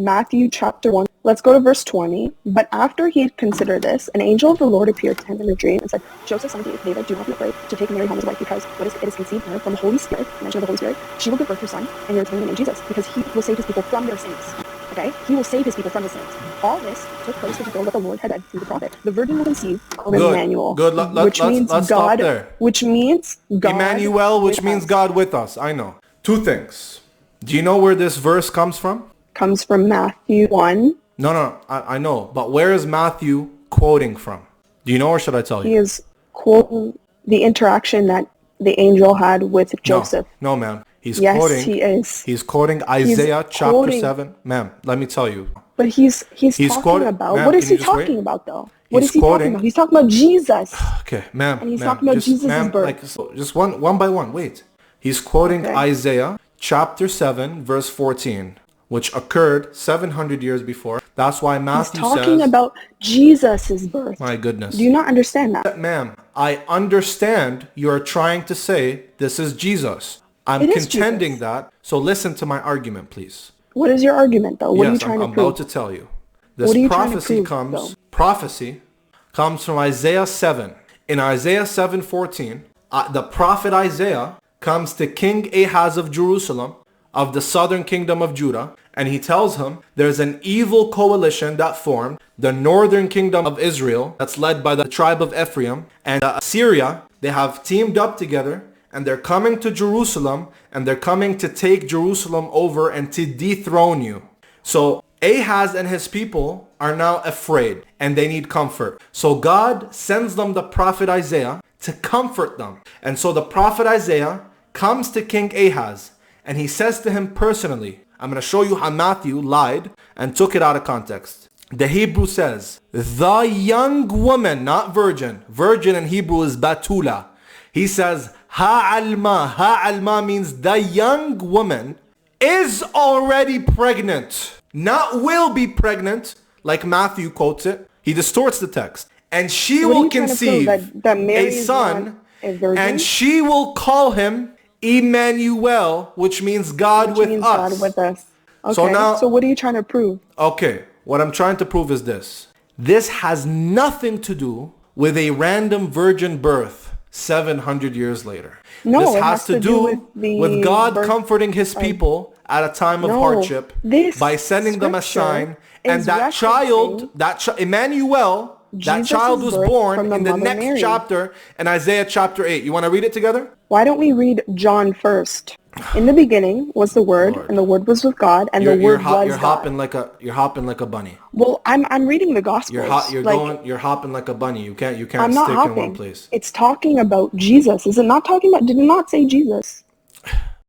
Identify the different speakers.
Speaker 1: Matthew chapter 1. Let's go to verse 20. But after he had considered this, an angel of the Lord appeared to him in a dream and said, Joseph, son of David, do not be afraid to take Mary home as a wife, because it is conceived in her from the Holy Spirit, mention of the Holy Spirit. She will give birth to a son, and you're telling the name Jesus, because he will save his people from their sins. Okay? He will save his people from his sins. All this took place to fulfill what the Lord had said through the prophet. The virgin will conceive of Immanuel,
Speaker 2: Let's stop there.
Speaker 1: Which means God.
Speaker 2: Immanuel, which means God with us. I know. Two things. Do you know where this verse comes from?
Speaker 1: Comes from Matthew 1.
Speaker 2: No, I know. But where is Matthew quoting from? Do you know, or should I tell you?
Speaker 1: He is quoting the interaction that the angel had with Joseph.
Speaker 2: No, ma'am. He is. He's quoting Isaiah chapter 7. Ma'am, let me tell you.
Speaker 1: But he's talking about, what is he talking about though? What is he talking about? He's talking about Jesus.
Speaker 2: Okay, ma'am.
Speaker 1: And he's talking about Jesus' birth.
Speaker 2: Just one by one. Wait. He's quoting Isaiah chapter 7, verse 14, which occurred 700 years before. That's why Matthew says... He's talking about Jesus' birth. My goodness.
Speaker 1: Do you not understand that?
Speaker 2: Ma'am, I understand you're trying to say this is Jesus. I'm contending that. So listen to my argument, please.
Speaker 1: What is your argument, though? What are you trying to prove?
Speaker 2: I'm about to tell you. This prophecy comes from Isaiah 7. In Isaiah 7:14, the prophet Isaiah comes to King Ahaz of Jerusalem, of the southern kingdom of Judah, and he tells him there's an evil coalition that formed, the northern kingdom of Israel, that's led by the tribe of Ephraim, and Assyria. They have teamed up together, and they're coming to Jerusalem, and they're coming to take Jerusalem over and to dethrone you. So Ahaz and his people are now afraid, and they need comfort. So God sends them the prophet Isaiah to comfort them. And so the prophet Isaiah comes to King Ahaz, and he says to him personally, I'm going to show you how Matthew lied and took it out of context. The Hebrew says, the young woman, not virgin. Virgin in Hebrew is batula. He says, Ha'alma means the young woman is already pregnant. Not will be pregnant, like Matthew quotes it. He distorts the text. And she will conceive a son, and she will call him Immanuel, which means God with us.
Speaker 1: Okay, so what are you trying to prove?
Speaker 2: Okay, what I'm trying to prove is this. This has nothing to do with a random virgin birth 700 years later.
Speaker 1: No,
Speaker 2: this has to do with God comforting his people at a time of hardship by sending them a sign. And that child, Immanuel, that child was born in the next chapter in Isaiah chapter 8. You want to read it together?
Speaker 1: Why don't we read John first? In the beginning was the Word, and the Word was with God, and the Word was God.
Speaker 2: You're hopping like a bunny.
Speaker 1: Well, I'm reading the Gospels.
Speaker 2: You're hopping like a bunny. You can't
Speaker 1: I'm not
Speaker 2: stick
Speaker 1: hopping.
Speaker 2: in one place.
Speaker 1: It's talking about Jesus. Is it not talking about? Did it not say Jesus?